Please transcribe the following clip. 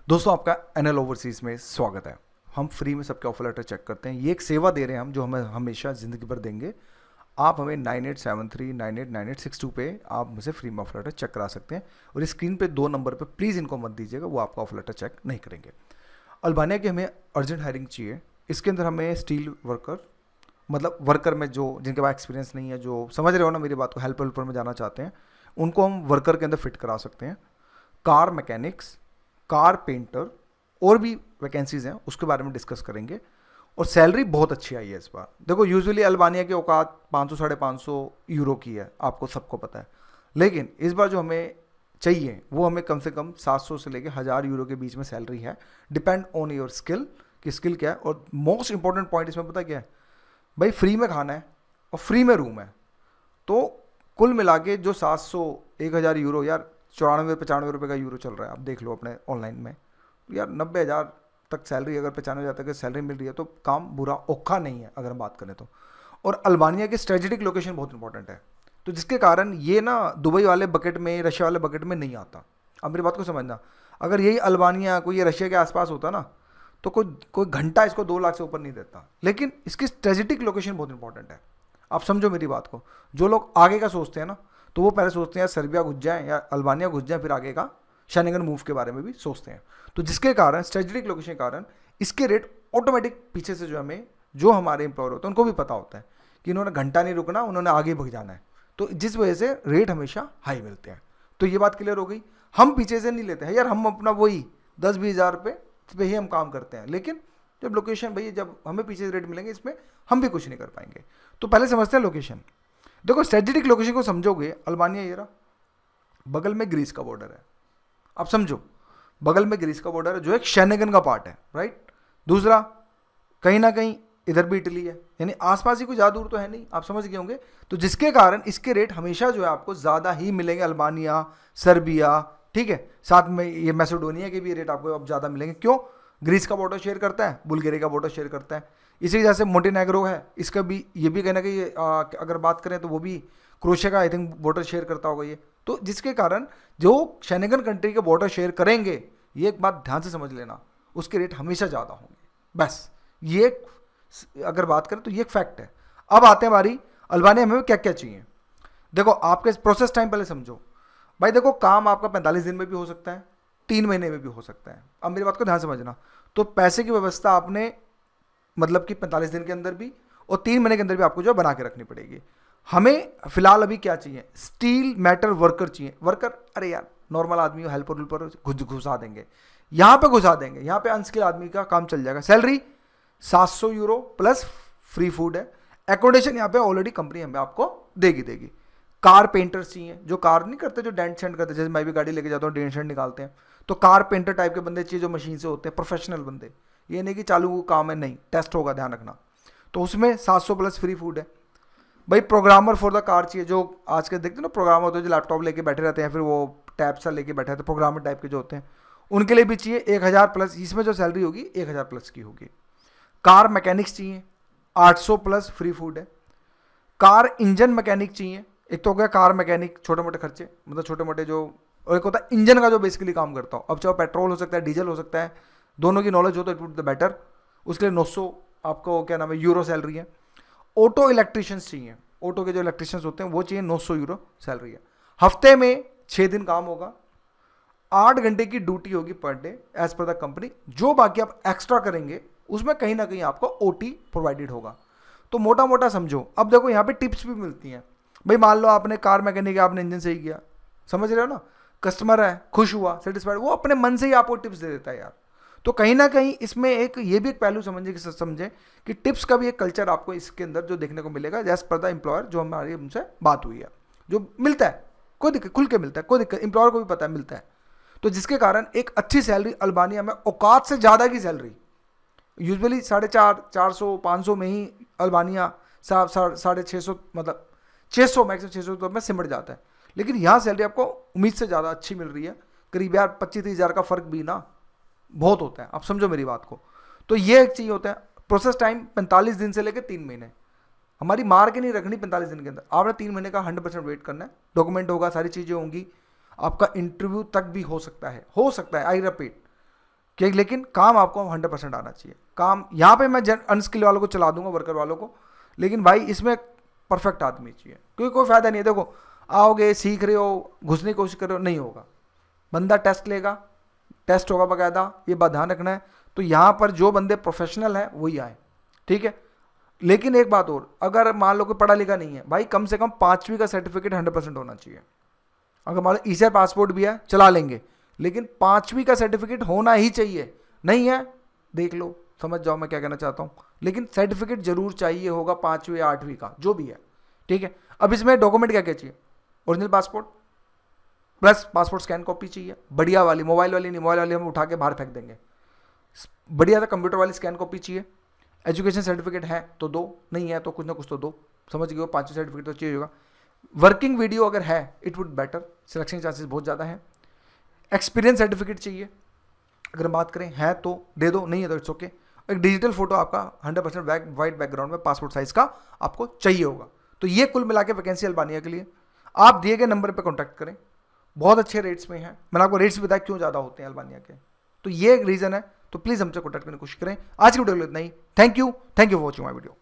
दोस्तों आपका NL overseas में स्वागत है। हम फ्री में सबके ऑफर लेटर चेक करते हैं। ये एक सेवा दे रहे हैं हम, जो हमें हमेशा ज़िंदगी भर देंगे। आप हमें 9873989862 पे आप मुझसे फ्री में ऑफर लेटर चेक करा सकते हैं। और इस स्क्रीन पे 2 नंबर पे प्लीज़ इनको मत दीजिएगा, वो आपका ऑफर लेटर चेक नहीं करेंगे। अल्बानिया की हमें अर्जेंट हायरिंग चाहिए। इसके अंदर हमें स्टील वर्कर, मतलब वर्कर में जो जिनके पास एक्सपीरियंस नहीं है, जो समझ रहे हो ना मेरी बात को, हेल्पर में जाना चाहते हैं, उनको हम वर्कर के अंदर फिट करा सकते हैं। कार मैकेनिक्स, कार पेंटर और भी वैकेंसीज़ हैं, उसके बारे में डिस्कस करेंगे। और सैलरी बहुत अच्छी आई है इस बार। देखो यूजुअली अल्बानिया की औकात 500 550 यूरो की है, आपको सबको पता है। लेकिन इस बार जो हमें चाहिए वो हमें कम से कम 700 से लेकर 1000 यूरो के बीच में सैलरी है। डिपेंड ऑन योर स्किल कि स्किल क्या है। और मोस्ट इंपॉर्टेंट पॉइंट इसमें पता क्या है भाई, फ्री में खाना है और फ्री में रूम है। तो कुल मिला के जो 700 1000 यूरो, यार 94 95 रुपये का यूरो चल रहा है, आप देख लो अपने ऑनलाइन में। यार 90,000 तक सैलरी, अगर 95,000 तक सैलरी मिल रही है तो काम बुरा औखा नहीं है अगर हम बात करें तो। और अल्बानिया की स्ट्रेटेजिक लोकेशन बहुत इंपॉर्टेंट है, तो जिसके कारण ये ना दुबई वाले बकेट में, रशिया वाले बकेट में नहीं आता। अब मेरी बात को समझना, अगर यही अल्बानिया कोई ये रशिया के आसपास होता ना, तो कोई कोई घंटा इसको 2 लाख से ऊपर नहीं देता। लेकिन इसकी स्ट्रेटेजिक लोकेशन बहुत इंपॉर्टेंट है। आप समझो मेरी बात को। जो लोग आगे का सोचते हैं ना, तो वो पहले सोचते हैं सर्बिया घुस जाए या अल्बानिया घुस जाए, फिर आगे का शेंगन मूव के बारे में भी सोचते हैं। तो जिसके कारण स्ट्रेटेजिक लोकेशन के कारण इसके रेट ऑटोमेटिक पीछे से जो हमारे एम्प्लॉयर होते हैं उनको भी पता होता है कि इन्होंने घंटा नहीं रुकना, उन्होंने आगे भग जाना है। तो जिस वजह से रेट हमेशा हाई मिलते हैं। तो ये बात क्लियर हो गई। हम पीछे से नहीं लेते हैं यार, हम अपना वही 10-20 हज़ार पे ही हम काम करते हैं। लेकिन जब लोकेशन भैया, जब हमें पीछे से रेट मिलेंगे, इसमें हम भी कुछ नहीं कर पाएंगे। तो पहले समझते हैं लोकेशन। देखो स्ट्रेटेजिक लोकेशन को समझोगे, अल्बानिया ये रहा, बगल में ग्रीस का बॉर्डर है। आप समझो, बगल में ग्रीस का बॉर्डर है जो एक शेंगन का पार्ट है, राइट। दूसरा, कहीं ना कहीं इधर भी इटली है, यानी आसपास ही कोई ज़्यादा दूर तो है नहीं, आप समझ गए होंगे। तो जिसके कारण इसके रेट हमेशा जो है आपको ज़्यादा ही मिलेंगे। अल्बानिया, सर्बिया, ठीक है, साथ में ये मैसेडोनिया के भी रेट आपको अब ज़्यादा मिलेंगे। क्यों? ग्रीस का बॉर्डर शेयर करता है, बुल्गारिया का बॉर्डर शेयर करता है। इसी वजह से मोंटेनेग्रो है, इसका भी, ये भी कहीं ना कहीं अगर बात करें तो वो भी क्रोएशिया का आई थिंक बॉर्डर शेयर करता होगा ये। तो जिसके कारण जो शेंगन कंट्री के बॉर्डर शेयर करेंगे, ये एक बात ध्यान से समझ लेना, उसके रेट हमेशा ज़्यादा होंगे। बस ये अगर बात करें तो ये एक फैक्ट है। अब आते हैं हमारी अल्बानिया में क्या क्या चाहिए। देखो आपके प्रोसेस टाइम पहले समझो भाई। देखो काम आपका 45 दिन में भी हो सकता है, 3 महीने में भी हो सकता है। अब मेरी बात को ध्यान समझना। तो पैसे की व्यवस्था आपने, मतलब कि 45 दिन के अंदर भी और 3 महीने के अंदर भी आपको जो बना के रखनी पड़ेगी। हमें फिलहाल अभी क्या चाहिए? स्टील मेटल वर्कर चाहिए। वर्कर, अरे यार नॉर्मल आदमी हो, हेल्पर वेल्पर घुसा देंगे, यहाँ पे घुसा देंगे, यहाँ पे अनस्किल आदमी का काम चल जाएगा। Salary 700 euro plus free food है। एकोमोडेशन यहाँ पे ऑलरेडी कंपनी हमें आपको देगी। कार पेंटर्स चाहिए, जो कार नहीं करते, जो डेंट शेंट करते, जैसे मैं भी गाड़ी लेके जाता हूँ, डेंट शेंट निकालते हैं। तो कार पेंटर टाइप के बंदे चाहिए, जो मशीन से होते हैं, प्रोफेशनल बंदे। ये नहीं कि चालू काम है, नहीं, टेस्ट होगा, ध्यान रखना। तो उसमें 700 प्लस फ्री फूड है। भाई प्रोग्रामर फॉर द कार चाहिए, जो आज के देखते हैं ना प्रोग्रामर होते हैं, जो लैपटॉप लेके बैठे रहते हैं, फिर वो टैब सा लेके बैठे रहते हैं, प्रोग्रामर टाइप के जो होते हैं, उनके लिए भी चाहिए 1000 प्लस। इसमें जो सैलरी होगी 1000 प्लस की होगी। कार मैकेनिक्स चाहिए, 800 प्लस फ्री फूड है। कार इंजन मैकेनिक चाहिए। एक तो हो गया कार मैकेनिक, छोटे मोटे खर्चे, मतलब छोटे मोटे जो, और एक होता है इंजन का जो बेसिकली काम करता हो। अब चाहे पेट्रोल हो सकता है, डीजल हो सकता है, दोनों की नॉलेज हो तो इट वुड द बेटर। उसके लिए 900 आपको क्या नाम है यूरो सैलरी है। ऑटो इलेक्ट्रिशियंस चाहिए, ऑटो के जो इलेक्ट्रिशियंस होते हैं वो चाहिए, 900 यूरो सैलरी है। हफ्ते में 6 दिन काम होगा, 8 घंटे की ड्यूटी होगी per day as per the company. जो बाकी आप एक्स्ट्रा करेंगे उसमें कहीं ना कहीं आपको ओटी प्रोवाइडेड होगा। तो मोटा मोटा समझो। अब देखो यहाँ पे टिप्स भी मिलती हैं। भाई मान लो आपने कार मैकेनिक, आपने इंजन सही किया, समझ रहे हो ना, कस्टमर है, खुश हुआ, सेटिस्फाइड, वो अपने मन से ही आपको टिप्स दे देता है यार। तो कहीं ना कहीं इसमें एक ये भी एक पहलू समझे कि टिप्स का भी एक कल्चर आपको इसके अंदर जो देखने को मिलेगा, एज पर द एम्प्लॉयर, जो हमारी उनसे बात हुई है, जो मिलता है, कोई दिक्कत, खुल के मिलता है, कोई दिक्कत, एम्प्लॉयर को भी पता है मिलता है। तो जिसके कारण एक अच्छी सैलरी अल्बानिया में, औकात से ज़्यादा की सैलरी, यूजुअली 450-500 में ही अल्बानिया 650, मतलब 600 मैक्सिमम 600 तो में सिमट जाता है। लेकिन यहाँ सैलरी आपको उम्मीद से ज़्यादा अच्छी मिल रही है। करीब यार 25-30 हज़ार का फ़र्क भी ना बहुत होता है, आप समझो मेरी बात को। तो ये एक चीज़ होता है। प्रोसेस टाइम 45 दिन से लेकर 3 महीने। हमारी मार के नहीं रखनी 45 दिन के अंदर, आपने 3 महीने का 100% वेट करना है। डॉक्यूमेंट होगा, सारी चीज़ें होंगी, आपका इंटरव्यू तक भी हो सकता है, आई रिपीट। कि लेकिन काम आपको 100% आना चाहिए। काम यहाँ पे मैं अनस्किल वालों को चला दूंगा, वर्कर वालों को, लेकिन भाई इसमें परफेक्ट आदमी चाहिए, क्योंकि कोई फायदा नहीं है। देखो आओगे, सीख रहे हो, घुसने की कोशिश कर रहे हो, नहीं होगा। बंदा टेस्ट लेगा, टेस्ट होगा बाकायदा, ये बात ध्यान रखना है। तो यहाँ पर जो बंदे प्रोफेशनल हैं वही आए, ठीक है। लेकिन एक बात और, अगर मान लो कि पढ़ा लिखा नहीं है भाई, कम से कम 5वीं का सर्टिफिकेट 100% होना चाहिए। अगर मान लो ईज़र पासपोर्ट भी है चला लेंगे, लेकिन 5वीं का सर्टिफिकेट होना ही चाहिए। नहीं है, देख लो, समझ जाओ मैं क्या कहना चाहता हूँ, लेकिन सर्टिफिकेट जरूर चाहिए होगा 5वीं या 8वीं का, जो भी है, ठीक है। अब इसमें डॉक्यूमेंट क्या क्या चाहिए? Original passport plus passport scan copy चाहिए, बढ़िया वाली, मोबाइल वाली नहीं, मोबाइल वाली हम उठा के बाहर फेंक देंगे। बढ़िया था कंप्यूटर वाली स्कैन कॉपी चाहिए। एजुकेशन सर्टिफिकेट है तो दो, नहीं है तो कुछ ना कुछ तो दो, समझ गए हो, 5वीं सर्टिफिकेट तो चाहिए होगा। वर्किंग वीडियो अगर है it would better, selection chances बहुत ज़्यादा है। एक्सपीरियंस सर्टिफिकेट चाहिए, अगर बात करें है तो दे दो, नहीं है तो इट्स ओके। एक डिजिटल फोटो आपका 100% वाइट बैकग्राउंड में पासपोर्ट साइज का आपको चाहिए होगा। तो ये कुल मिला के वैकेंसी अल्बानिया के लिए, आप दिए गए नंबर पर कॉन्टैक्ट करें, बहुत अच्छे रेट्स में है। मैंने आपको रेट्स बताया क्यों ज़्यादा होते हैं अल्बानिया के, तो ये एक रीज़न है। तो प्लीज़ हमसे कॉन्टैक्ट करने की कोशिश करें। आज की वीडियो इतना ही। Thank you for watching my video.